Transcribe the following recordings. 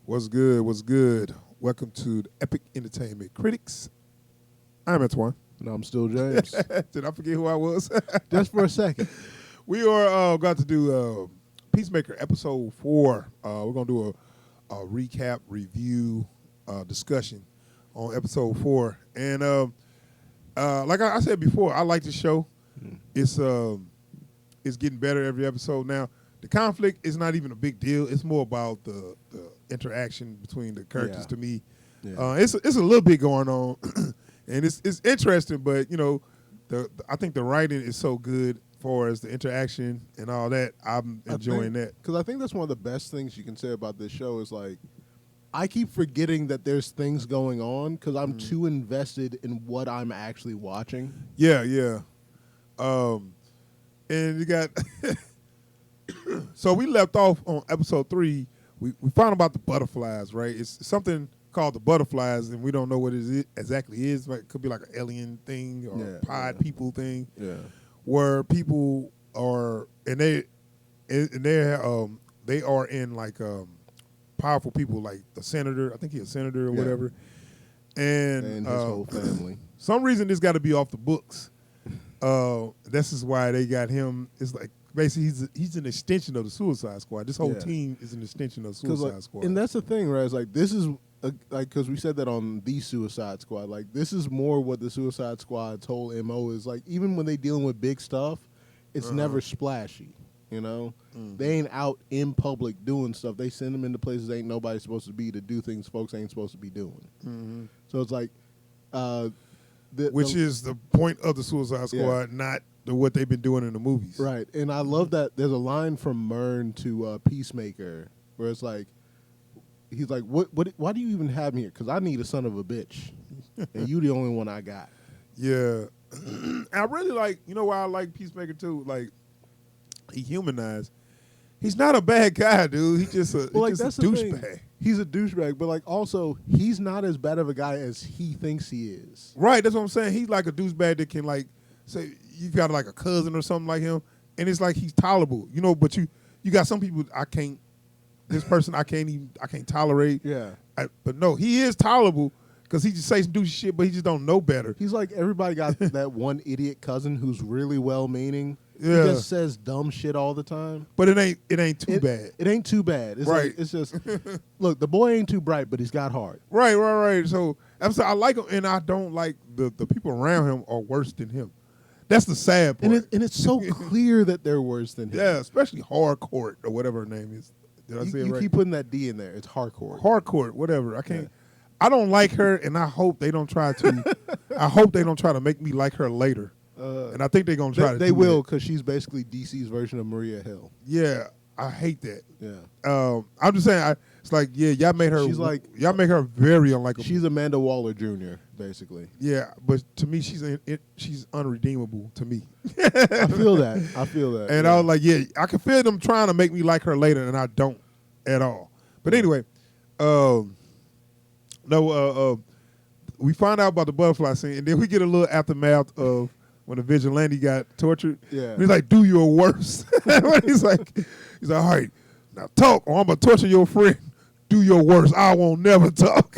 What's good? What's good? Welcome to the Epic Entertainment Critics. I'm Antoine. No, I'm still James. Did I forget who I was? Just for a second. We are got to do Peacemaker episode 4. We're gonna do a recap, review, discussion on episode 4. And like I said before, I like the show. It's getting better every episode now. The conflict is not even a big deal. It's more about the interaction between the characters to me. Yeah. It's a little bit going on, and it's interesting. But I think the writing is so good as far as the interaction and all that. I'm enjoying that because I think that's one of the best things you can say about this show is like I keep forgetting that there's things going on because I'm too invested in what I'm actually watching. Yeah. And you got. So we left off on episode 3. We found about the butterflies, right? It's something called the butterflies, and we don't know what it exactly is. But it could be like an alien thing or pod people thing. Yeah. Where people are, and they are in like powerful people, like the senator. I think he's a senator or whatever. And his whole family. Some reason this got to be off the books. This is why they got him. It's like basically he's an extension of the Suicide Squad. This whole team is an extension of the Suicide Squad. And that's the thing, right? It's like this is like because we said that on the Suicide Squad. Like this is more what the Suicide Squad's whole MO is. Like even when they dealing with big stuff, it's never splashy. They ain't out in public doing stuff. They send them into places ain't nobody supposed to be to do things folks ain't supposed to be doing. So it's like. Which is the point of the Suicide Squad, not what they've been doing in the movies. Right, and I love that there's a line from Myrn to Peacemaker where it's like, he's like, why do you even have me here? Because I need a son of a bitch, and you the only one I got. Yeah. I really like, why I like Peacemaker too? Like, he humanized. He's not a bad guy, dude. He's just a douchebag. He's a douchebag, but like also he's not as bad of a guy as he thinks he is. Right, that's what I'm saying. He's like a douchebag that can like say you got like a cousin or something like him, and it's like he's tolerable, But you got some people I can't tolerate. Yeah, but no, he is tolerable because he just says some douchey shit, but he just don't know better. He's like everybody got that one idiot cousin who's really well-meaning. Yeah. He just says dumb shit all the time. But it ain't too bad. It ain't too bad. It's right. Like, it's just, look, the boy ain't too bright, but he's got heart. Right. So I like him, and I don't like the people around him are worse than him. That's the sad part. And it's so clear that they're worse than him. Yeah, especially Hardcourt or whatever her name is. Did I say it right? You keep putting that D in there. It's Hardcourt. Hardcourt, whatever. I can't. Yeah. I don't like her, and I hope they don't try to. I hope they don't try to make me like her later. And I think they're going to try to do They will, because she's basically DC's version of Maria Hill. Yeah, I hate that. Yeah. I'm just saying, it's like, y'all made her very unlikable. She's Amanda Waller Jr., basically. Yeah, but to me, she's unredeemable to me. I feel that. And I was like, I can feel them trying to make me like her later, and I don't at all. But anyway, we find out about the butterfly scene, and then we get a little aftermath of when the vigilante got tortured. Yeah. And he's like, do your worst. he's like, all right, now talk or I'm going to torture your friend. Do your worst. I won't never talk.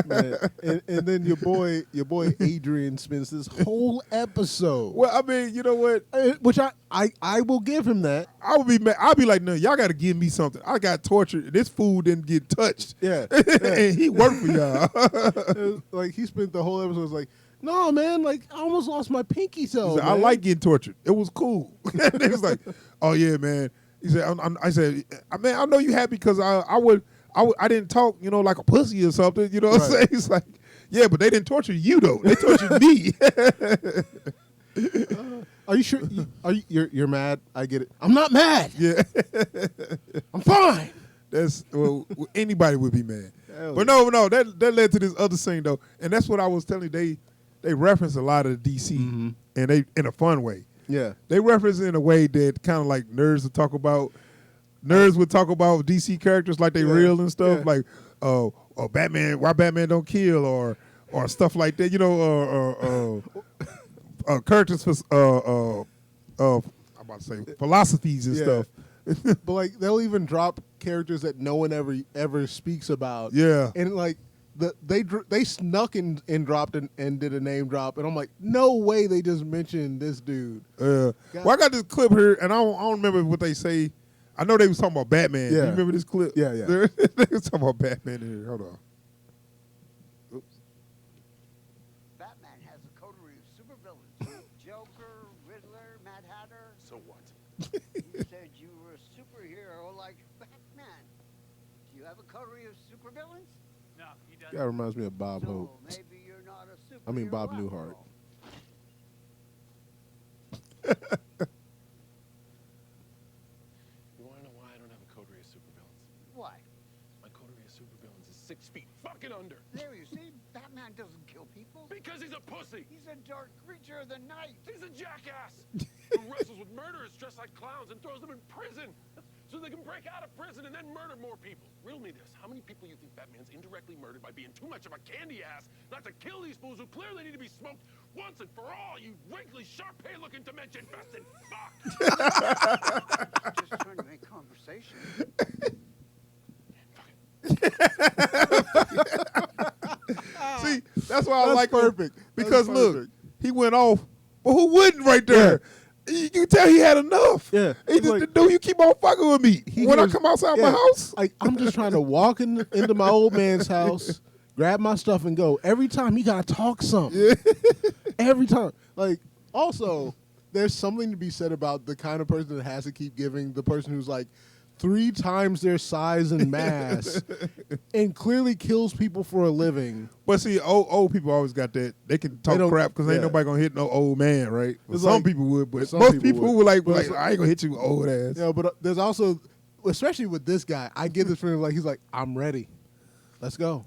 Man. And then your boy Adrian spends this whole episode. Well, I mean, you know what? Which I will give him that. I would be mad. I'll be like, no, y'all got to give me something. I got tortured. This fool didn't get touched. Yeah. And he worked for y'all. Like, he spent the whole episode like, no, man, like, I almost lost my pinky toe. I like getting tortured. It was cool. And he was like, oh, yeah, man. He said, I said, man, I know you happy because I didn't talk, like a pussy or something. You know what I'm saying? He's like, yeah, but they didn't torture you, though. They tortured me. Are you sure? You're mad? I get it. I'm not mad. Yeah. I'm fine. Anybody would be mad. But no, that led to this other scene, though. And that's what I was telling you. They reference a lot of DC, and they in a fun way. Yeah. They reference it in a way that kind of like nerds would talk about. Nerds would talk about DC characters like they real and stuff. Yeah. Like, oh, Batman, why Batman don't kill or stuff like that. Characters for I'm about to say philosophies and stuff But like they'll even drop characters that no one ever speaks about. Yeah. And like they snuck and dropped and did a name drop, and I'm like, no way they just mentioned this dude. Well, I got this clip here, and I don't remember what they say. I know they was talking about Batman. Do Yeah. you remember this clip? Yeah, yeah. They was talking about Batman in here. Hold on. Oops. Batman has a coterie of supervillains. Joker, Riddler, Mad Hatter. So what? You said you were a superhero like Batman. Do you have a coterie of supervillains? No, he doesn't. That reminds me of Bob So Hope. maybe you're not a superhero. I mean, Bob after Newhart. all. You want to know why I don't have a coterie of supervillains? Why? My coterie of supervillains is 6 feet fucking under. There you see, Batman doesn't kill people. Because he's a pussy. He's a dark creature of the night. He's a jackass who wrestles with murderers dressed like clowns and throws them in prison so they can break out of prison and then murder more people. Riddle me this. How many people you think Batman's indirectly murdered by being too much of a candy ass not to kill these fools who clearly need to be smoked once and for all, you wrinkly, Sharpay-looking dimension-infested fuck? Just trying to make conversation. See, that's why I That's like him, perfect. That's because look, perfect. he went off. Well, who wouldn't right there? You can tell he had enough. Yeah. He It's just, like- dude, you keep on fucking with me. When I hears- come outside my yeah, house, like I'm just trying to walk into my old man's house, grab my stuff, and go. Every time he gotta talk something. Every time. Like also, there's something to be said about the kind of person that has to keep giving. The person who's like 3 times their size and mass, and clearly kills people for a living. but see, old people always got that. They can talk don't- crap because ain't yeah. nobody gonna hit no old man, right? Well, It's some like- people would, but some most people people would. would like, But like it's- I ain't gonna hit you, old ass. Yeah, but there's also, especially with this guy, I get this feeling like he's like, I'm ready. Let's go.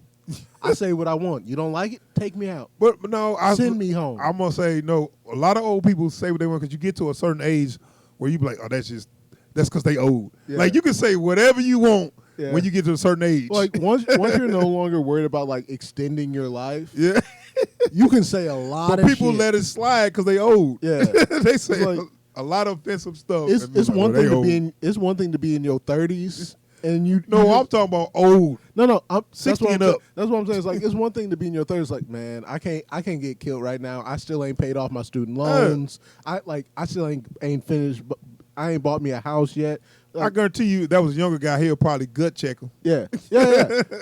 I say what I want. You don't like it? Take me out. But no, Send me home. I'm gonna say no. A lot of old people say what they want because you get to a certain age where you be like, oh, that's because they old. Yeah. Like you can say whatever you want Yeah. when you get to a certain age. Like once you're no longer worried about like extending your life, yeah, you can say a lot but of people shit. let it slide because they old. Yeah. they say It's like- a lot of offensive stuff. It's and be it's like, one oh, they thing to old. be in your 30s and you No, you I'm talking about old. no that's 60 what I'm and saying. up. That's what I'm saying. It's like it's one thing to be in your 30s. Like man, I can't get killed right now. I still ain't paid off my student loans. I still ain't finished. But I ain't bought me a house yet. I guarantee you that was a younger guy. He'll probably gut check him. Yeah.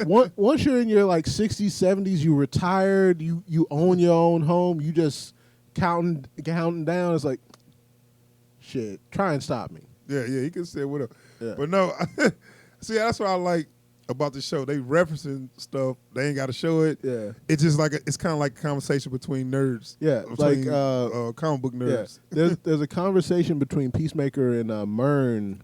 Once you're in your like 60s, 70s, you retired, you own your own home, you just counting down. It's like, shit, try and stop me. Yeah, he can say whatever. Yeah. But no, see, that's what I like about the show. They referencing stuff. They ain't got to show it. Yeah. It's just like it's kind of like a conversation between nerds. Yeah, between, like, comic book Yeah. nerds. There's a conversation between Peacemaker and Myrn,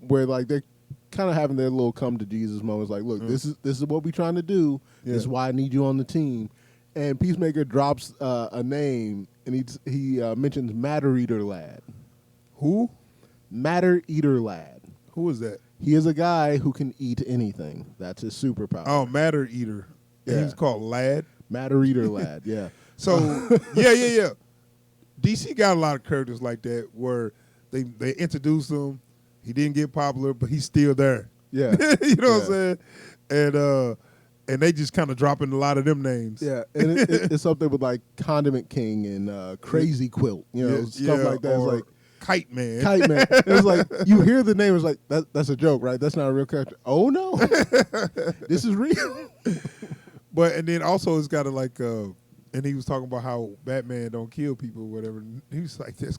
where like they're kind of having their little come to Jesus moments. Like, look, this is what we're trying to do. Yeah. This is why I need you on the team. And Peacemaker drops a name, and he mentions Matter Eater Lad. Who? Matter Eater Lad. Who is that? He is a guy who can eat anything. That's his superpower. Oh, Matter Eater. And Yeah. He's called Lad. Matter Eater Lad. Yeah. So yeah. DC got a lot of characters like that where they introduce him. He didn't get popular, but he's still there. Yeah. you know what Yeah. I'm saying? And they just kind of dropping a lot of them names. Yeah, and it's up there with like Condiment King and Crazy Quilt, stuff like that. It's or like Kite Man. Kite Man. It's like you hear the name, it's like that's a joke, right? That's not a real character. Oh no, this is real. But and then also it's got to like, and he was talking about how Batman don't kill people or whatever. And he was like, this.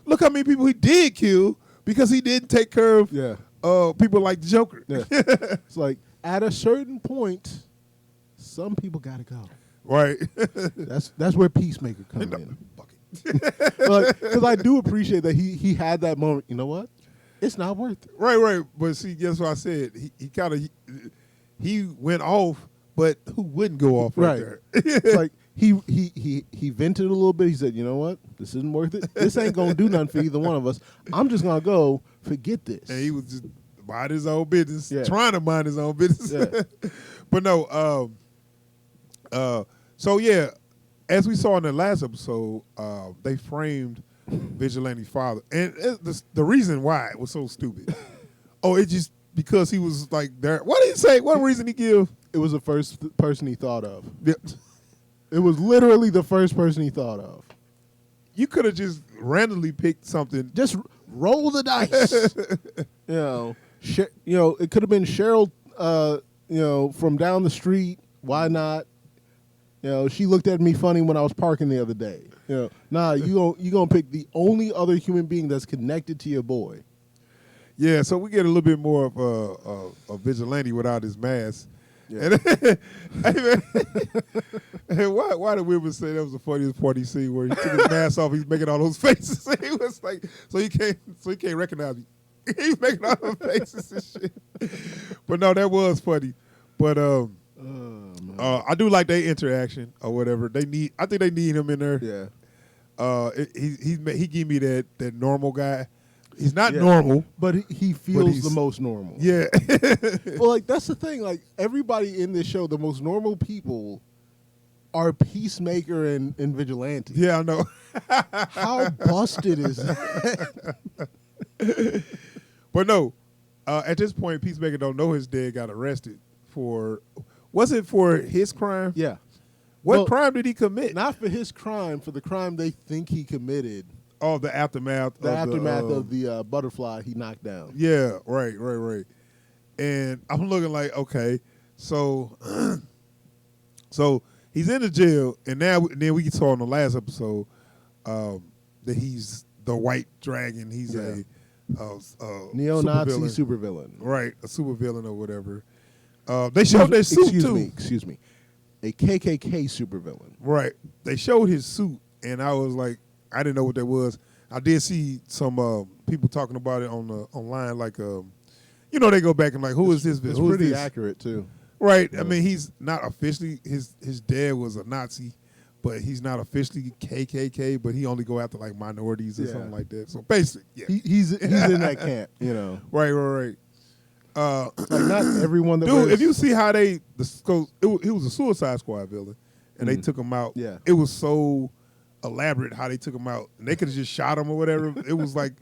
Look how many people he did kill because he didn't take care of Yeah, people like the Joker. yeah. It's like at a certain point, some people gotta go. Right. That's where Peacemaker comes in. Fuck it. Because I do appreciate that he had that moment. You know what? It's not worth it. Right. But see, guess what I said? He kind of he went off, but who wouldn't go off right there? It's like he vented a little bit. He said, "You know what? This isn't worth it. This ain't gonna do nothing for either one of us. I'm just gonna go forget this." And he was just mind his own business, Yeah. trying to mind his own business. Yeah. But no, so yeah, as we saw in the last episode, they framed Vigilante's father, and the reason why it was so stupid. It just because he was like there. What did he say? What reason he give? It was the first person he thought of. Yeah. It was literally the first person he thought of. You could have just randomly picked something. Just roll the dice. It could have been Cheryl, from down the street. Why not? She looked at me funny when I was parking the other day. Nah, you gonna pick the only other human being that's connected to your boy. Yeah, so we get a little bit more of a vigilante without his mask. Yeah. And why did women say that was the funniest part he seen where he took his mask off, he's making all those faces. He was like, so he can't recognize me. He's making all those faces and shit. But no, that was funny. But I do like their interaction or whatever. I think they need him in there. Yeah. He gave me that normal guy. He's not normal, but he feels the most normal. Yeah. Well, like that's the thing. Like everybody in this show, the most normal people are Peacemaker and Vigilante. Yeah, I know. How busted is that? But no, at this point, Peacemaker don't know his dad got arrested for. Was it for his crime? Yeah. What crime did he commit? Not for his crime, for the crime they think he committed. Oh, the aftermath. Of the butterfly he knocked down. Yeah, right. And I'm looking like, okay, so so he's in the jail, and then we saw in the last episode that he's the White Dragon. He's a neo-Nazi supervillain. Right, a supervillain or whatever. They showed their suit too. Excuse me. A KKK supervillain. Right. They showed his suit, and I was like, I didn't know what that was. I did see some people talking about it online, like they go back and like, who is this? It's who pretty is this? accurate too. Right. Yeah. I mean, he's not officially his dad was a Nazi, but he's not officially KKK. But he only go after like minorities or something like that. So basically, yeah, he's in that camp. Right. Like not everyone that dude, if you see how he was a Suicide Squad villain, and they took him out. Yeah, it was so elaborate how they took him out, and they could have just shot him or whatever. It was like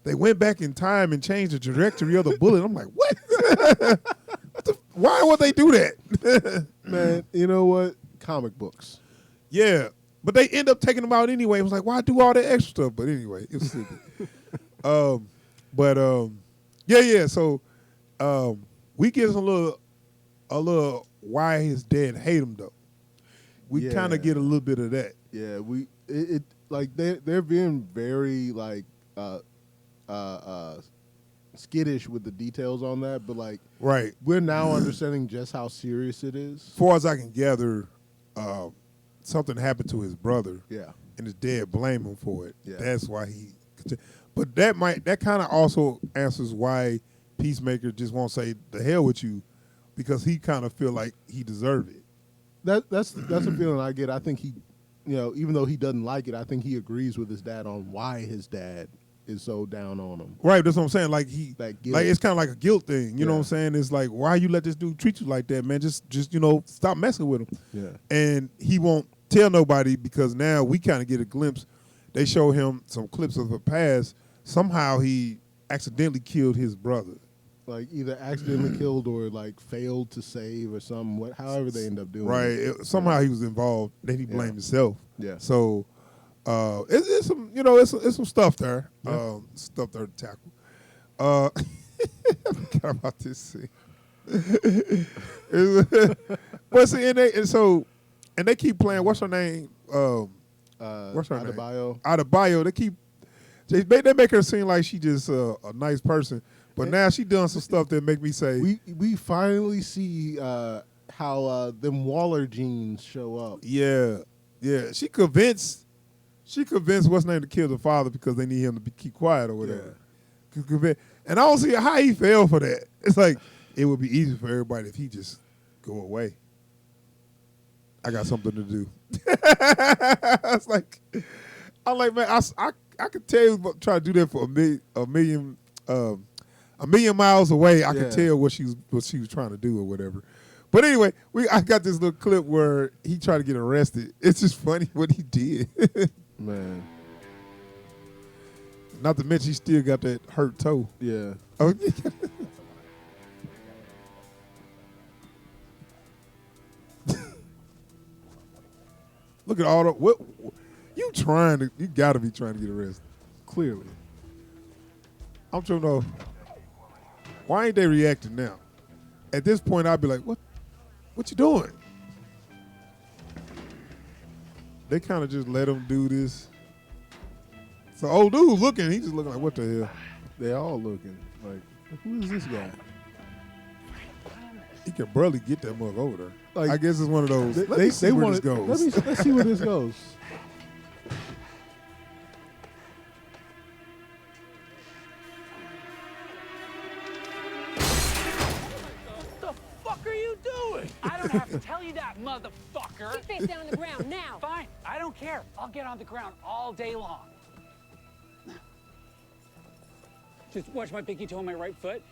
they went back in time and changed the trajectory of the bullet. I'm like, what? Why would they do that? Man, you know what? Comic books. Yeah, but they end up taking him out anyway. It was like, why do all that extra stuff? But anyway, it was stupid. Yeah. So we get a little why his dad hate him though. We kind of get a little bit of that. Yeah, like they're being very like skittish with the details on that, but like right, we're now understanding just how serious it is. As far as I can gather, something happened to his brother. Yeah, and his dad blamed him for it. Yeah, that's why he. But that kind of also answers why Peacemaker just won't say the hell with you, because he kind of feel like he deserved it. That's a feeling I get. I think he, even though he doesn't like it, I think he agrees with his dad on why his dad is so down on him. Right, that's what I'm saying. Like it's kind of like a guilt thing. You know what I'm saying? It's like, why you let this dude treat you like that, man? Just stop messing with him. Yeah. And he won't tell nobody, because now we kind of get a glimpse. They show him some clips of the past. Somehow he accidentally killed his brother. Like either accidentally killed or like failed to save or something. However they end up doing. Right. Somehow he was involved. Then he blamed himself. Yeah. So it's some it's some stuff there. Yeah. Stuff there to tackle. I forgot about this scene. But see, and they keep playing. What's her name? What's her name? Adebayo. They make her seem like she just a nice person. But now she done some stuff that make me say we finally see how them Waller genes show up. Yeah. She convinced what's name to kill the father because they need him to keep quiet or whatever. Yeah. And I don't see how he fell for that. It's like it would be easy for everybody if he just go away. I got something to do. I'm like, man, I could tell you try to do that for a million miles away. I could tell what she was trying to do or whatever. But anyway, I got this little clip where he tried to get arrested. It's just funny what he did. Man. Not to mention he still got that hurt toe. Yeah. Oh, look at all the what you trying to. You got to be trying to get arrested. Clearly. I'm trying to know why ain't they reacting now? At this point, I'd be like, "What you doing?" They kind of just let him do this. So old dude looking, he just looking like, "What the hell?" They all looking like, who is this guy? He can barely get that mug over there. Like, I guess it's one of those. Let me see where this goes. Let's see where this goes. What the fuck are you doing? I don't have to tell you that, motherfucker. Get face down on the ground now. Fine, I don't care. I'll get on the ground all day long. Just watch my pinky toe on my right foot.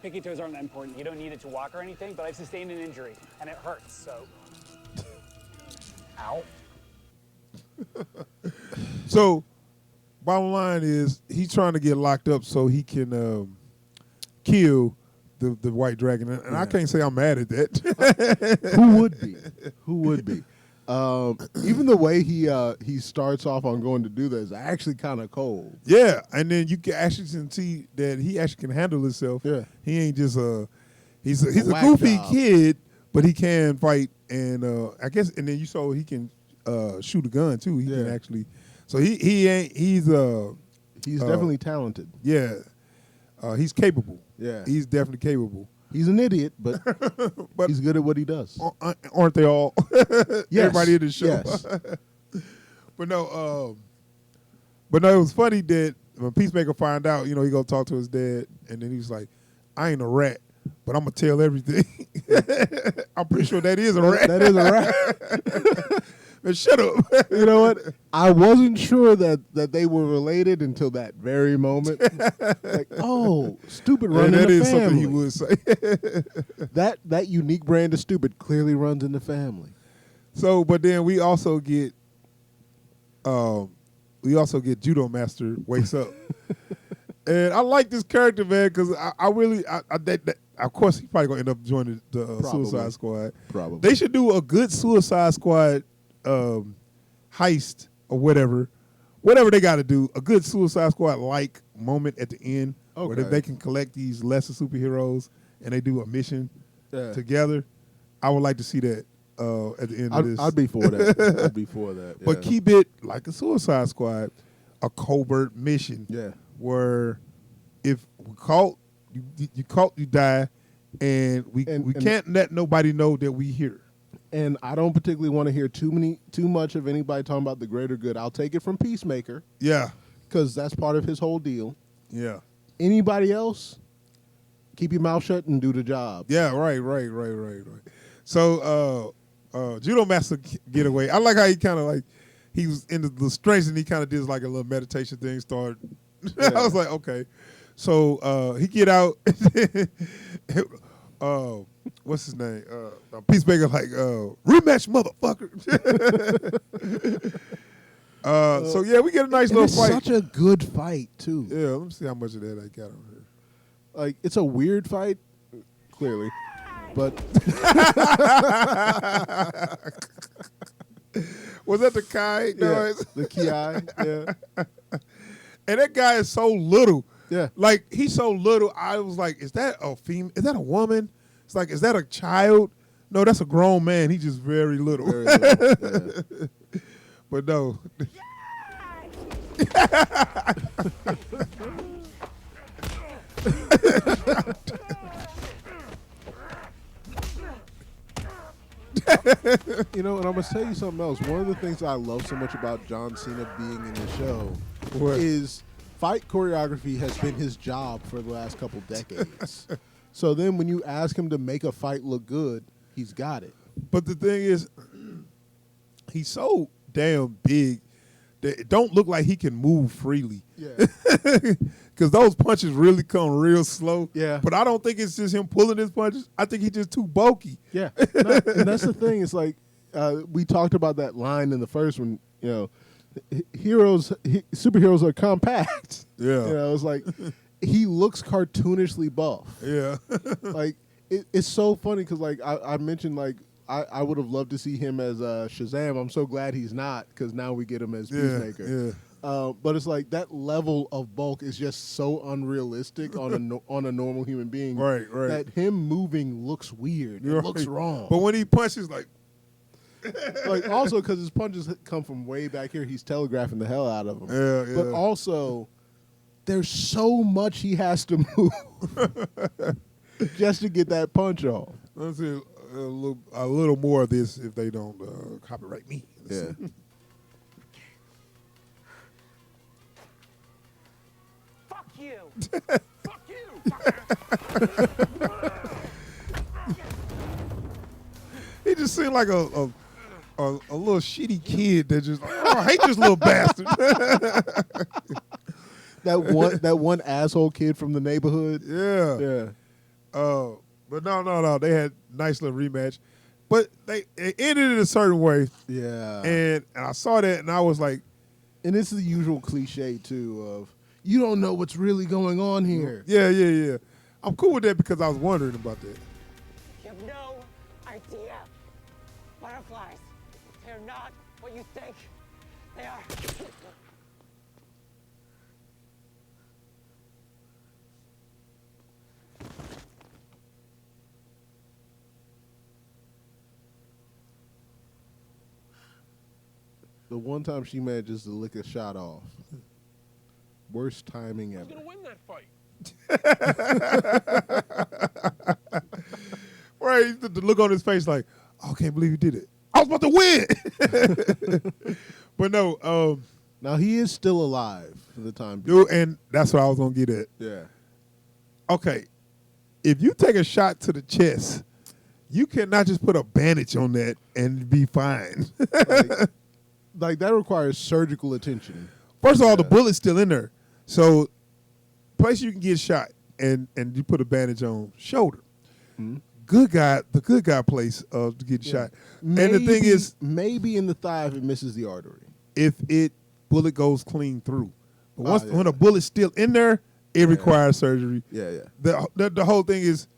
Pinky toes aren't that important. You don't need it to walk or anything, but I've sustained an injury, and it hurts, so. Ow. So, bottom line is he's trying to get locked up so he can kill the white dragon, and I can't say I'm mad at that. Who would be? Who would be? Even the way he starts off on going to do that is actually kind of cold. Yeah, and then you can actually see that he actually can handle himself. Yeah. He ain't just he's a whack goofy job. kid, but he can fight, and I guess, and then you saw he can shoot a gun too. He can Yeah. actually, so he's definitely talented. yeah, he's capable. Yeah. He's definitely capable. He's an idiot, but But he's good at what he does. aren't they all? Yes. Everybody in the show. Yes. But no, it was funny that when Peacemaker find out, he gonna talk to his dad, and then he's like, "I ain't a rat, but I'm gonna tell everything." I'm pretty sure that is a rat. That is a rat. Man, shut up. You know what? I wasn't sure that they were related until that very moment. Like, oh, stupid Yeah, run in that the is family. something he would say. That unique brand of stupid clearly runs in the family. So, but then we also get Judo Master wakes up, and I like this character, man, because I really, of course, he's probably gonna end up joining the Probably. Suicide Squad. Probably. They should do a good Suicide Squad heist or whatever they got to do. A good Suicide Squad like moment at the end, where Okay. they can collect these lesser superheroes and they do a mission Yeah. together. I would like to see that at the end of this. I'd be for that. I'd be for that. But yeah. keep it like a Suicide Squad, a covert mission. Yeah. Where if we caught you die, and we can't let nobody know that we here. And I don't particularly want to hear too much of anybody talking about the greater good. I'll take it from Peacemaker Yeah, because that's part of his whole deal. yeah, Anybody else, keep your mouth shut and do the job. yeah. Right. So, Judo Master get away. I like how he kind of like he was in the strength and he kind of did like a little meditation thing. Start. Yeah. I was like, okay. So he get out. What's his name? Peacemaker like rematch, motherfucker. So yeah, we get a nice And little it's fight. such a good fight too. Yeah, let me see how much of that I got on here. Like it's a weird fight, clearly, but Was that the Kai noise? the Ki, yeah, And that guy is so little. yeah. Like he's so little. I was like, is that a female? Is that a woman? It's like, is that a child? No, that's a grown man. He's just very little. Very little, yeah. But no. You know, and I'm gonna tell you something else. One of the things I love so much about John Cena being in the show What? is fight choreography has been his job for the last couple decades. So then, when you ask him to make a fight look good, he's got it. But the thing is, he's so damn big that it don't look like he can move freely. Yeah, Because those punches really come real slow. Yeah. But I don't think it's just him pulling his punches. I think he's just too bulky. yeah. And that's the thing. It's like we talked about that line in the first one. You know, superheroes are compact. Yeah. You know, it's like he looks cartoonishly buff. Yeah. Like it's so funny because like I mentioned like I would have loved to see him as Shazam. I'm so glad he's not because now we get him as Peacemaker. Yeah. But it's like that level of bulk is just so unrealistic on a normal human being. Right. That him moving looks weird. It looks wrong. But when he punches, like, like also because his punches come from way back here, he's telegraphing the hell out of them. Yeah. But also, there's so much he has to move just to get that punch off. Let's see a little more of this if they don't copyright me. Let's Yeah. see. Fuck you. Fuck you! He just seemed like a little shitty kid that just like, oh, I hate this little bastard. That one asshole kid from the neighborhood. Yeah. Yeah. But no. They had nice little rematch, but it ended in a certain way, Yeah. and I saw that and I was like, And this is the usual cliche too of you don't know what's really going on here. yeah. I'm cool with that because I was wondering about that. You have no idea. Butterflies, they're not what you think they are. The one time she manages to lick a shot off. Worst timing Who's ever. gonna win that fight? Right, the look on his face like, oh, I can't believe he did it. I was about to win. But no, Now he is still alive for the time being. dude, and that's what I was gonna get at. Yeah. Okay, if you take a shot to the chest, you cannot just put a bandage on that and be fine. Like that requires surgical attention. First of all, the bullet's still in there, so place you can get shot and you put a bandage on shoulder. Mhm. The good guy place to get shot. And the thing is, maybe in the thigh if it misses the artery. if it bullet goes clean through, but once yeah. when a bullet's still in there, it requires surgery. Yeah. The whole thing is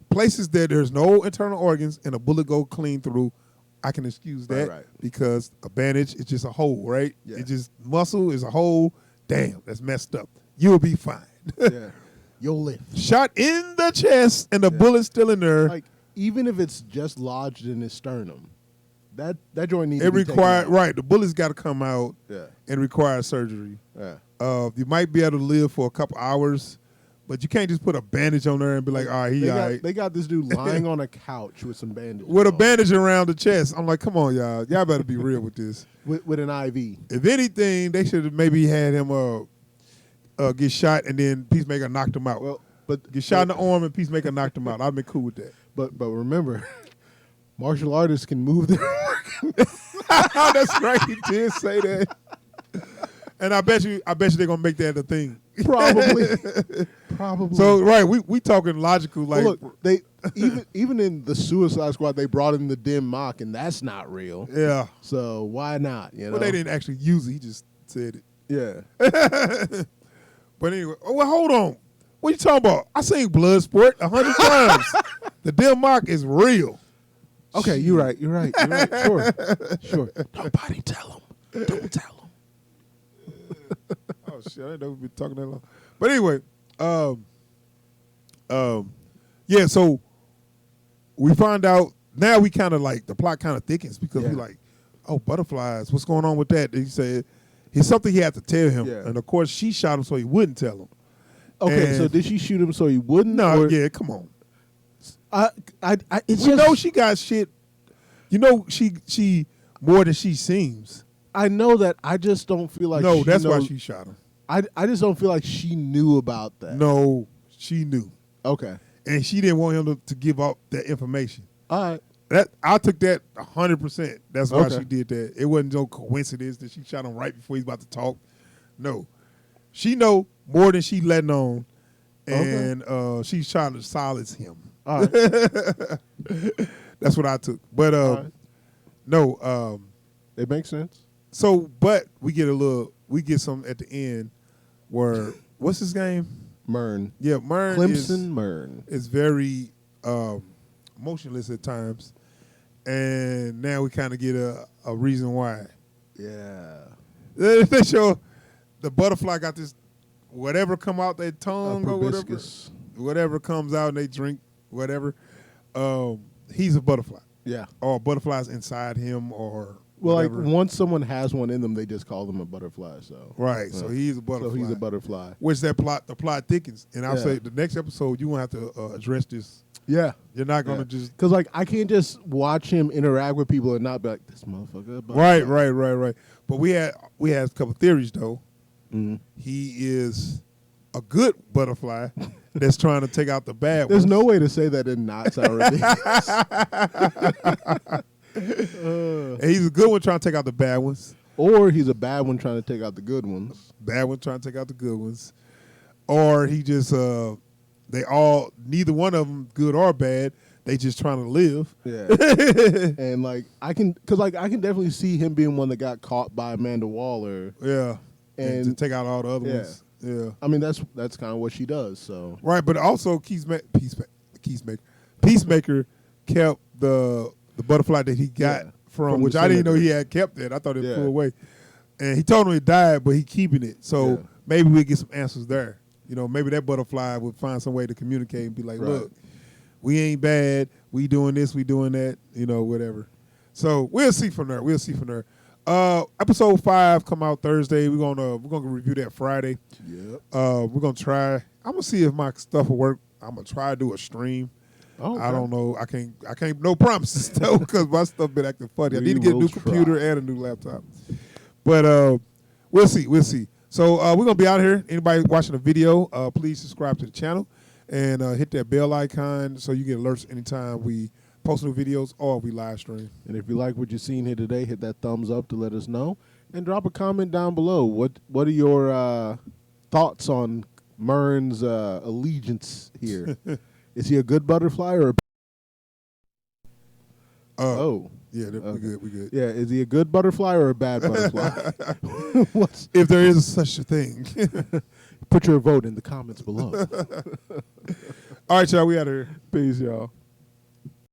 places that there's no internal organs and a bullet go clean through. I can excuse that Right. because a bandage is just a hole, right? Yeah. It just muscle is a hole. Damn, that's messed up. You'll be fine. Yeah. You'll live. Shot in the chest and the bullet's still in there. Like even if it's just lodged in his sternum, that joint needs It to be taken required out. right. The bullet's got to come out Yeah. and require surgery. Yeah. You might be able to live for a couple hours, but you can't just put a bandage on there and be like, all right, he all right. They got this dude lying on a couch with some bandages With a on. bandage around the chest. I'm like, come on, y'all. Y'all better be real with this. with an IV. If anything, they should have maybe had him get shot and then Peacemaker knocked him out. Well, but Get shot in the arm and Peacemaker knocked him out. I'd been cool with that. But remember, martial artists can move their Oh, that's right. He did say that. And I bet you they're gonna make that a thing. probably. So right, we talking logical, like Well, look, they even in the Suicide Squad, they brought in the dim mock, and that's not real. yeah. So why not? You know, Well, they didn't actually use it. He just said it. Yeah. But anyway, well, hold on. What you talking about? I seen Bloodsport 100 times. The Dim Mock is real. Okay, you're right. Sure. Nobody tell him. Don't tell him. Oh shit! I didn't know we'd been talking that long. But anyway, yeah. So we find out now. We kind of like the plot kind of thickens because we Yeah. like, oh, butterflies. What's going on with that? He said it's something he had to tell him, Yeah. and of course she shot him so he wouldn't tell him. Okay, And- so did she shoot him so he wouldn't? No, or- yeah, come on. It's You just, know she got shit. You know she more than she seems. I know that. I just don't feel like. No, she that's why knows- she shot him. I just don't feel like she knew about that. No, she knew, Okay. and she didn't want him to give out that information. All right. That I took that 100%. That's why Okay. she did that. It wasn't no coincidence that she shot him right before he's about to talk. No, she know more than she letting on, and she's trying to silence him. All right. That's what I took. But All right. no, It makes sense. So, but we get some at the end where what's his name? Mern. Yeah, Mern Clemson Mern. is very motionless at times, and now we kind of get a reason why. Yeah. They show the butterfly got this whatever come out their tongue or Proboscis. whatever comes out and they drink whatever. He's a butterfly, Yeah. or butterflies inside him, or Well, whatever. like once someone has one in them, they just call them a butterfly. So Right, so he's a butterfly. So he's a butterfly. Which the plot thickens, and I'll Yeah. say the next episode you won't have to address this. Yeah. You're not gonna just Because like I can't just watch him interact with people and not be like, this motherfucker. a butterfly." right. But we had a couple theories though. Mhm. He is a good butterfly that's trying to take out the bad There's ones. no way to say that and not sound ridiculous. And he's a good one trying to take out the bad ones. Or he's a bad one trying to take out the good ones. Bad one trying to take out the good ones. Or he just neither one of them good or bad. They just trying to live. Yeah. And like I can definitely see him being one that got caught by Amanda Waller. Yeah. And to And- take out all the other Yeah. ones. Yeah. I mean that's kind of what she does. So Right, but also Peacemaker kept the butterfly that he got Yeah, from from which the I didn't know he senator. had kept it. I thought it Yeah. flew away. And he told him it died, but he keeping it. So Yeah. maybe we get some answers there. You know, maybe that butterfly would find some way to communicate and be like, Right. look, we ain't bad. We doing this, we doing that, you know, whatever. So we'll see from there. Episode 5 come out Thursday. We're gonna review that Friday. Yep. We're gonna try. I'm gonna see if my stuff will work. I'm gonna try to do a stream. Oh, I don't know. I can't. No promises though, because my stuff been acting funny. I We need to get a will new try. computer and a new laptop. But we'll see. So we're gonna be out here. Anybody watching the video, please subscribe to the channel and hit that bell icon so you get alerts anytime we post new videos or we live stream. And if you like what you've seen here today, hit that thumbs up to let us know. And drop a comment down below. What are your thoughts on Mern's allegiance here? Is he a good butterfly or a oh. Yeah, we Okay. good. We good. Yeah, is he a good butterfly or a bad butterfly? If there is such a thing. Put your vote in the comments below. All right, y'all. We out of here. Peace, y'all.